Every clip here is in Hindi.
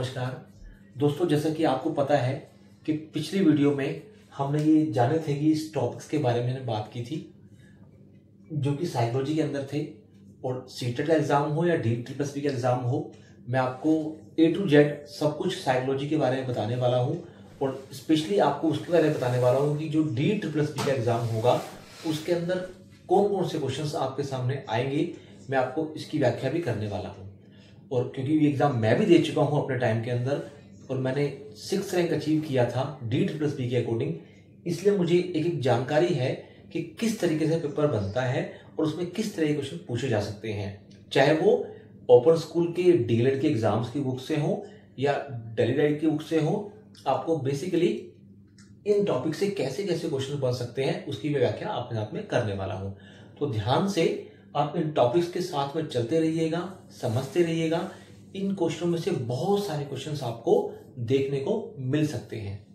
नमस्कार दोस्तों, जैसा कि आपको पता है कि पिछली वीडियो में हमने ये जाने थे कि इस टॉपिक्स के बारे में बात की थी जो कि साइकोलॉजी के अंदर थे। और सीटेट का एग्जाम हो या DSSB का एग्जाम हो, मैं आपको A to Z सब कुछ साइकोलॉजी के बारे में बताने वाला हूँ। और स्पेशली आपको उसके बारे में बताने वाला हूँ कि जो DSSB का एग्जाम होगा उसके अंदर कौन कौन से क्वेश्चंस आपके सामने आएंगे, मैं आपको इसकी व्याख्या भी करने वाला हूँ। और क्योंकि ये एग्जाम मैं भी दे चुका हूँ अपने टाइम के अंदर और मैंने 6th रैंक अचीव किया था DSSB के अकॉर्डिंग, इसलिए मुझे एक जानकारी है कि किस तरीके से पेपर बनता है और उसमें किस तरह के क्वेश्चन पूछे जा सकते हैं, चाहे वो ओपन स्कूल के DLED के एग्जाम्स की बुक से हो या DLED की बुक से हो। आपको बेसिकली इन टॉपिक से कैसे कैसे क्वेश्चन बन सकते हैं उसकी मैं व्याख्या अपने साथ में करने वाला हूं। तो ध्यान से आप इन टॉपिक्स के साथ में चलते रहिएगा, समझते रहिएगा। इन क्वेश्चनों में से बहुत सारे क्वेश्चंस आपको देखने को मिल सकते हैं।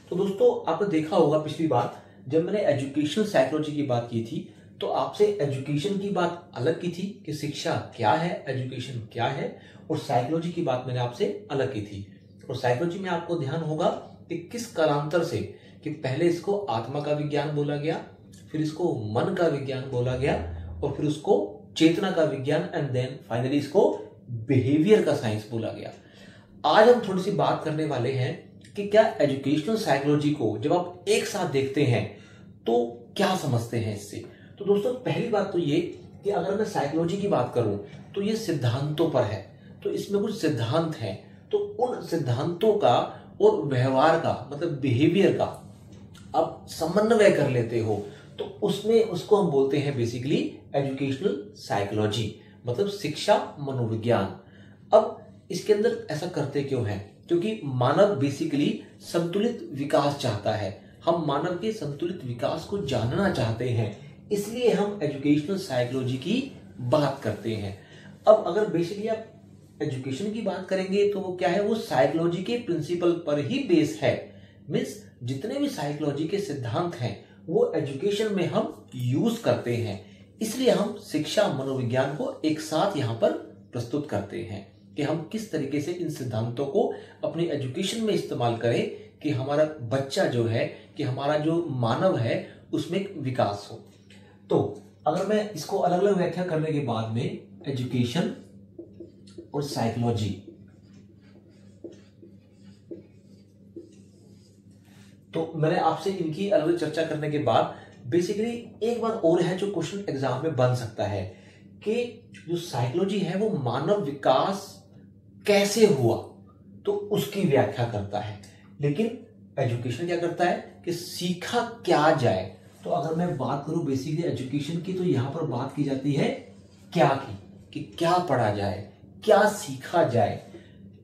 तो दोस्तों, आपने देखा होगा पिछली बार जब मैंने एजुकेशनल साइकोलॉजी की बात की थी तो आपसे एजुकेशन की बात अलग की थी कि शिक्षा क्या है, एजुकेशन क्या है, और साइकोलॉजी की बात मैंने आपसे अलग की थी। और साइकोलॉजी में आपको ध्यान होगा कि किस कालांतर से कि पहले इसको आत्मा का विज्ञान बोला गया, फिर इसको मन का विज्ञान बोला गया और फिर उसको चेतना का विज्ञान एंड देन फाइनली इसको बिहेवियर का साइंस बोला गया। आज हम थोड़ी सी बात करने वाले हैं कि क्या एजुकेशनल साइकोलॉजी को जब आप एक साथ देखते हैं तो क्या समझते हैं इससे। तो दोस्तों, पहली बात तो ये कि अगर मैं साइकोलॉजी की बात करूं तो ये सिद्धांतों पर है, तो इसमें कुछ सिद्धांत हैं। तो उन सिद्धांतों का और व्यवहार का मतलब बिहेवियर का आप समन्वय कर लेते हो तो उसमें उसको हम बोलते हैं बेसिकली एजुकेशनल साइकोलॉजी, मतलब शिक्षा मनोविज्ञान। अब इसके अंदर ऐसा करते क्यों है? क्योंकि मानव बेसिकली संतुलित विकास चाहता है। हम मानव के संतुलित विकास को जानना चाहते हैं, इसलिए हम एजुकेशनल साइकोलॉजी की बात करते हैं। अब अगर बेसिकली आप एजुकेशन की बात करेंगे तो वो क्या है, वो साइकोलॉजी के प्रिंसिपल पर ही बेस है। मीन्स जितने भी साइकोलॉजी के सिद्धांत हैं वो एजुकेशन में हम यूज करते हैं, इसलिए हम शिक्षा मनोविज्ञान को एक साथ यहां पर प्रस्तुत करते हैं कि हम किस तरीके से इन सिद्धांतों को अपनी एजुकेशन में इस्तेमाल करें कि हमारा बच्चा जो है, कि हमारा जो मानव है उसमें विकास हो। तो अगर मैं इसको अलग अलग व्याख्या करने के बाद में एजुकेशन और साइकोलॉजी, तो मैंने आपसे इनकी अलग अलग चर्चा करने के बाद बेसिकली एक बात और है जो क्वेश्चन एग्जाम में बन सकता है कि जो साइकोलॉजी है वो मानव विकास कैसे हुआ तो उसकी व्याख्या करता है, लेकिन एजुकेशन क्या करता है कि सीखा क्या जाए। तो अगर मैं बात करूं बेसिकली एजुकेशन की तो यहां पर बात की जाती है क्या की, कि क्या पढ़ा जाए, क्या सीखा जाए,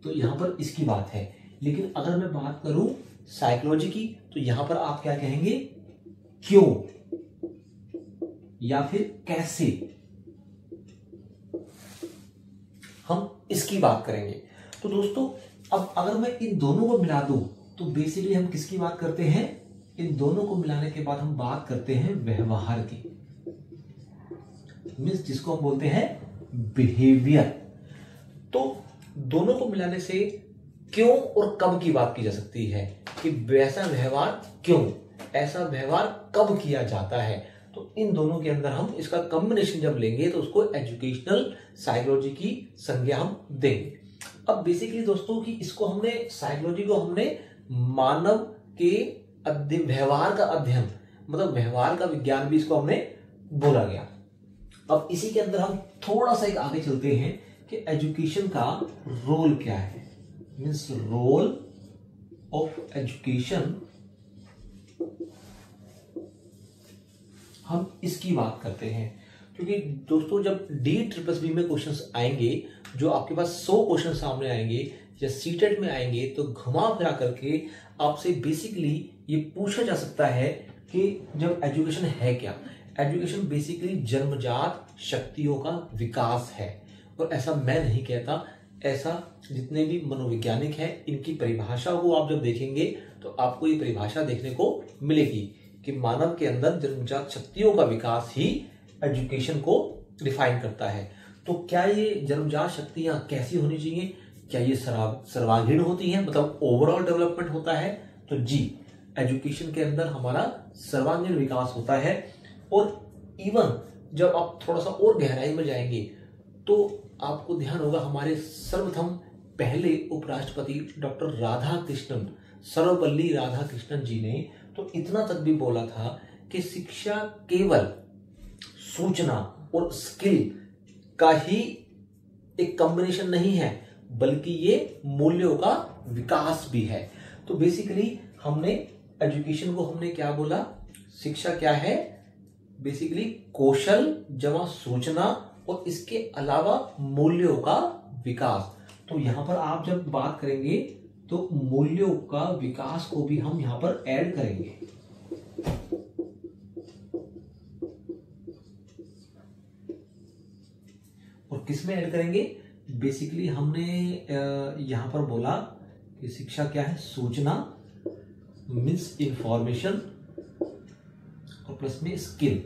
तो यहां पर इसकी बात है। लेकिन अगर मैं बात करूं साइकोलॉजी की तो यहां पर आप क्या कहेंगे, क्यों या फिर कैसे, हम इसकी बात करेंगे। तो दोस्तों, अब अगर मैं इन दोनों को मिला दूं तो बेसिकली हम किसकी बात करते हैं, इन दोनों को मिलाने के बाद हम बात करते हैं व्यवहार की, मीन्स जिसको हम बोलते हैं बिहेवियर। तो दोनों को मिलाने से क्यों और कब की बात की जा सकती है कि वैसा व्यवहार क्यों, ऐसा व्यवहार कब किया जाता है। तो इन दोनों के अंदर हम इसका कॉम्बिनेशन जब लेंगे तो उसको एजुकेशनल साइकोलॉजी की संज्ञा हम देंगे। अब बेसिकली दोस्तों कि इसको हमने साइकोलॉजी को हमने मानव के व्यवहार का अध्ययन मतलब व्यवहार का विज्ञान भी इसको हमने बोला गया। अब इसी के अंदर हम थोड़ा सा एक आगे चलते हैं कि एजुकेशन का रोल क्या है, मीन्स रोल ऑफ एजुकेशन, हम इसकी बात करते हैं। क्योंकि दोस्तों जब DSSB में क्वेश्चंस आएंगे, जो आपके पास 100 क्वेश्चन सामने आएंगे या सीटेट में आएंगे, तो घुमा फिरा करके आपसे बेसिकली ये पूछा जा सकता है कि जब एजुकेशन है क्या। एजुकेशन बेसिकली जन्मजात शक्तियों का विकास है, और ऐसा मैं नहीं कहता, ऐसा जितने भी मनोवैज्ञानिक हैं इनकी परिभाषा को आप जब देखेंगे तो आपको ये परिभाषा देखने को मिलेगी कि मानव के अंदर जन्मजात शक्तियों का विकास ही एजुकेशन को डिफाइन करता है। तो क्या ये जन्मजात शक्तियां कैसी होनी चाहिए, क्या ये सर्वांगीण होती है, मतलब ओवरऑल डेवलपमेंट होता है? तो जी, एजुकेशन के अंदर हमारा सर्वांगीण विकास होता है। और इवन जब आप थोड़ा सा और गहराई में जाएंगे तो आपको ध्यान होगा, हमारे सर्वप्रथम पहले उपराष्ट्रपति डॉक्टर राधाकृष्णन, सर्वपल्ली राधाकृष्णन जी ने तो इतना तक भी बोला था कि शिक्षा केवल सूचना और स्किल का ही एक कॉम्बिनेशन नहीं है, बल्कि ये मूल्यों का विकास भी है। तो बेसिकली हमने एजुकेशन को हमने क्या बोला, शिक्षा क्या है? बेसिकली कौशल जमा सूचना और इसके अलावा मूल्यों का विकास। तो यहां पर आप जब बात करेंगे तो मूल्यों का विकास को भी हम यहां पर ऐड करेंगे। और किसमें ऐड करेंगे? बेसिकली हमने यहां पर बोला कि शिक्षा क्या है? सूचना मीन्स इंफॉर्मेशन और प्लस में स्किल।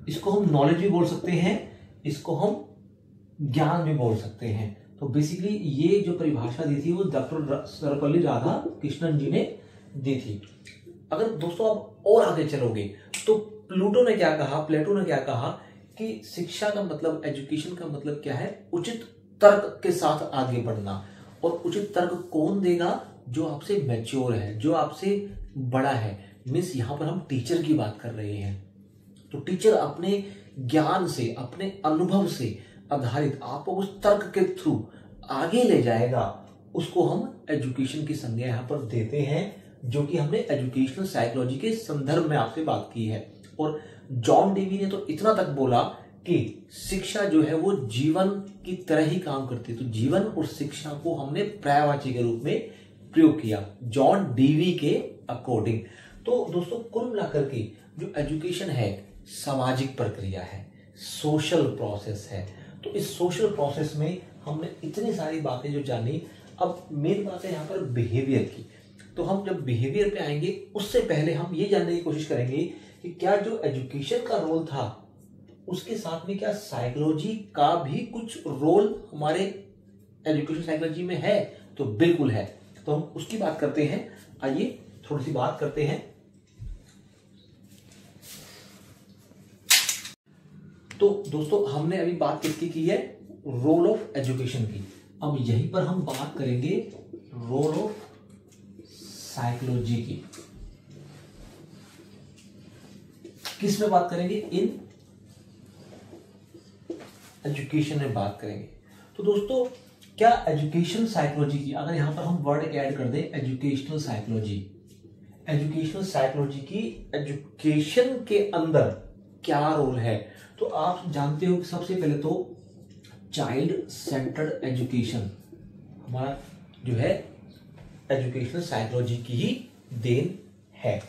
इसको हम नॉलेज भी बोल सकते हैं, इसको हम ज्ञान भी बोल सकते हैं। तो बेसिकली ये जो परिभाषा दी थी वो डॉक्टर सर्वपल्ली राधाकृष्णन जी ने दी थी। अगर दोस्तों आप और आगे चलोगे तो प्लेटो ने क्या कहा कि शिक्षा का मतलब, एजुकेशन का मतलब क्या है? उचित तर्क के साथ आगे बढ़ना। और उचित तर्क कौन देगा? जो आपसे मैच्योर है, जो आपसे बड़ा है। मीन्स यहां पर हम टीचर की बात कर रहे हैं। तो टीचर अपने ज्ञान से, अपने अनुभव से आधारित आपको उस तर्क के थ्रू आगे ले जाएगा, उसको हम एजुकेशन की संज्ञा यहां पर देते हैं, जो कि हमने एजुकेशनल साइकोलॉजी के संदर्भ में आपसे बात की है। और जॉन डेवी ने तो इतना तक बोला कि शिक्षा जो है वो जीवन की तरह ही काम करती है। तो जीवन और शिक्षा को हमने पर्यायवाची के रूप में प्रयोग किया जॉन डेवी के अकॉर्डिंग। तो दोस्तों कुल मिलाकर के जो एजुकेशन है सामाजिक प्रक्रिया है, सोशल प्रोसेस है। तो इस सोशल प्रोसेस में हमने इतनी सारी बातें जो जानी। अब मेन बात है यहाँ पर बिहेवियर की। तो हम जब बिहेवियर पे आएंगे उससे पहले हम ये जानने की कोशिश करेंगे कि क्या जो एजुकेशन का रोल था उसके साथ में क्या साइकोलॉजी का भी कुछ रोल हमारे एजुकेशन साइकोलॉजी में है? तो बिल्कुल है। तो हम उसकी बात करते हैं। आइए थोड़ी सी बात करते हैं। तो दोस्तों हमने अभी बात किसकी की है? रोल ऑफ एजुकेशन की। अब यहीं पर हम बात करेंगे रोल ऑफ साइकोलॉजी की। किस में बात करेंगे? इन एजुकेशन में बात करेंगे। तो दोस्तों क्या एजुकेशन साइकोलॉजी की, अगर यहां पर हम वर्ड ऐड कर दें एजुकेशनल साइकोलॉजी, एजुकेशनल साइकोलॉजी की एजुकेशन के अंदर क्या रोल है? तो आप जानते हो कि सबसे पहले तो चाइल्ड सेंटर्ड एजुकेशन हमारा जो है एजुकेशनल साइकोलॉजी की ही देन है।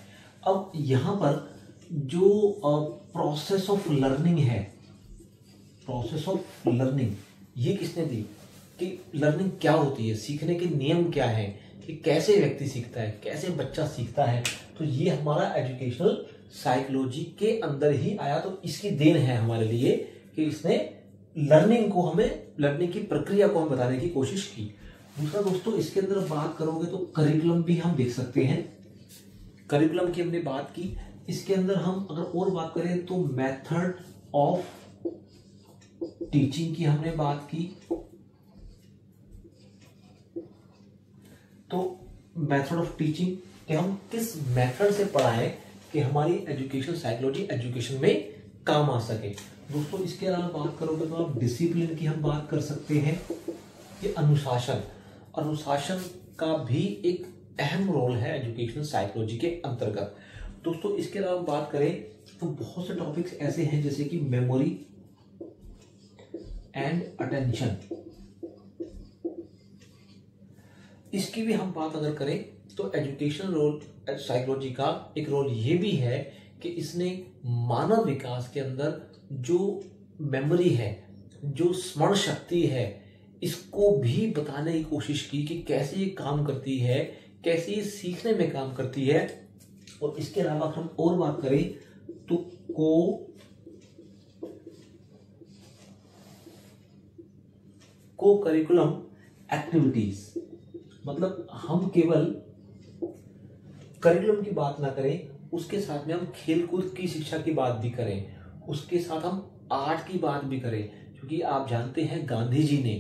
अब यहां पर जो प्रोसेस ऑफ लर्निंग है, प्रोसेस ऑफ लर्निंग ये किसने दी? कि लर्निंग क्या होती है, सीखने के नियम क्या है, कि कैसे व्यक्ति सीखता है, कैसे बच्चा सीखता है। तो ये हमारा एजुकेशनल साइकोलॉजी के अंदर ही आया। तो इसकी देन है हमारे लिए कि इसने लर्निंग को, हमें लर्निंग की प्रक्रिया को हम बताने की कोशिश की। दूसरा दोस्तों इसके अंदर बात करोगे तो करिकुलम भी हम देख सकते हैं। करिकुलम की हमने बात की। इसके अंदर हम अगर और बात करें तो मेथड ऑफ टीचिंग की हमने बात की। तो मेथड ऑफ टीचिंग कि हम किस मेथड से पढ़ाएं कि हमारी एजुकेशन साइकोलॉजी एजुकेशन में काम आ सके। दोस्तों इसके अलावा बात करोगे तो आप डिसिप्लिन की हम बात कर सकते हैं। ये अनुशासन, अनुशासन का भी एक अहम रोल है एजुकेशन साइकोलॉजी के अंतर्गत। दोस्तों इसके अलावा बात करें तो बहुत से टॉपिक्स ऐसे हैं जैसे कि मेमोरी एंड अटेंशन, इसकी भी हम बात अगर करें तो एजुकेशन रोल साइकोलॉजी का एक रोल ये भी है कि इसने मानव विकास के अंदर जो मेमोरी है, जो स्मरण शक्ति है, इसको भी बताने की कोशिश की कि कैसे ये काम करती है, कैसे ये सीखने में काम करती है। और इसके अलावा हम और बात करें तो को करिकुलम एक्टिविटीज, मतलब हम केवल करिकुलम की बात ना करें, उसके साथ में हम खेलकूद की शिक्षा की बात भी करें, उसके साथ हम आर्ट की बात भी करें, क्योंकि आप जानते हैं गांधी जी ने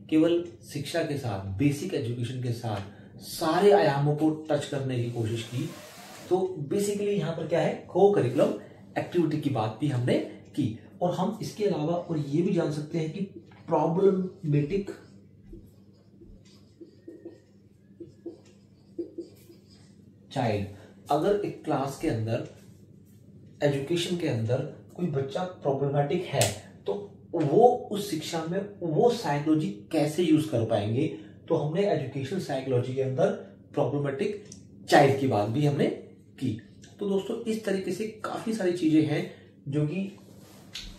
केवल शिक्षा के साथ, बेसिक एजुकेशन के साथ सारे आयामों को टच करने की कोशिश की। तो बेसिकली यहाँ पर क्या है, को करिकुलम एक्टिविटी की बात भी हमने की। और हम इसके अलावा और ये भी जान सकते हैं कि प्रॉब्लमेटिक चाइल्ड, अगर एक क्लास के अंदर, एजुकेशन के अंदर कोई बच्चा प्रॉब्लमेटिक है तो वो उस शिक्षा में वो साइकोलॉजी कैसे यूज कर पाएंगे। तो हमने एजुकेशन साइकोलॉजी के अंदर प्रॉब्लमेटिक चाइल्ड की बात भी हमने की। तो दोस्तों इस तरीके से काफी सारी चीजें हैं जो कि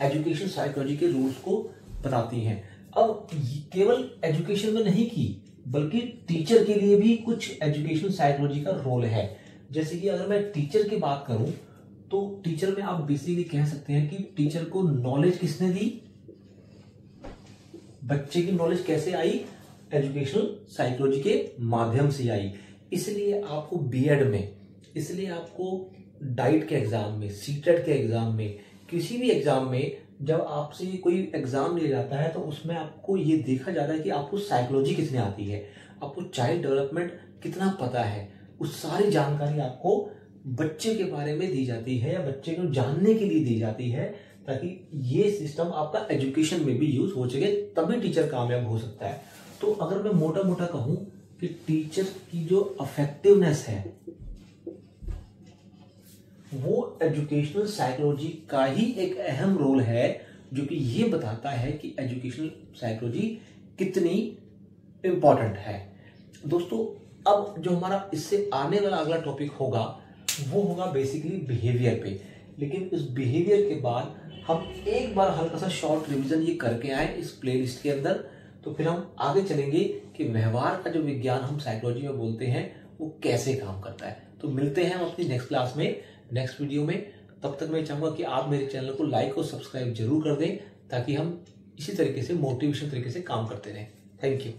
एजुकेशन साइकोलॉजी के रूल्स को बताती हैं। अब केवल एजुकेशन में नहीं की, बल्कि टीचर के लिए भी कुछ एजुकेशन साइकोलॉजी का रोल है। जैसे कि अगर मैं टीचर की बात करूं तो टीचर में आप बेसिकली कह सकते हैं कि टीचर को नॉलेज किसने दी, बच्चे की नॉलेज कैसे आई, एजुकेशनल साइकोलॉजी के माध्यम से आई। इसलिए आपको बीएड में, इसलिए आपको डाइट के एग्जाम में, सीटेट के एग्जाम में, किसी भी एग्जाम में जब आपसे कोई एग्जाम लिया जाता है तो उसमें आपको ये देखा जाता है कि आपको साइकोलॉजी कितनी आती है, आपको चाइल्ड डेवलपमेंट कितना पता है। उस सारी जानकारी आपको बच्चे के बारे में दी जाती है या बच्चे को जानने के लिए दी जाती है, ताकि ये सिस्टम आपका एजुकेशन में भी यूज हो सके, तभी टीचर कामयाब हो सकता है। तो अगर मैं मोटा मोटा कहूं कि टीचर की जो इफेक्टिवनेस है वो एजुकेशनल साइकोलॉजी का ही एक अहम रोल है, जो कि ये बताता है कि एजुकेशनल साइकोलॉजी कितनी इंपॉर्टेंट है। दोस्तों अब जो हमारा इससे आने वाला अगला टॉपिक होगा वो होगा बेसिकली बिहेवियर पे। लेकिन इस बिहेवियर के बाद हम एक बार हल्का सा शॉर्ट रिवीजन ये करके आए इस प्लेलिस्ट के अंदर, तो फिर हम आगे चलेंगे कि व्यवहार का जो विज्ञान हम साइकोलॉजी में बोलते हैं वो कैसे काम करता है। तो मिलते हैं हम अपनी नेक्स्ट क्लास में, नेक्स्ट वीडियो में। तब तक मैं चाहूंगा कि आप मेरे चैनल को लाइक और सब्सक्राइब जरूर कर दें, ताकि हम इसी तरीके से मोटिवेशन तरीके से काम करते रहें। Thank you.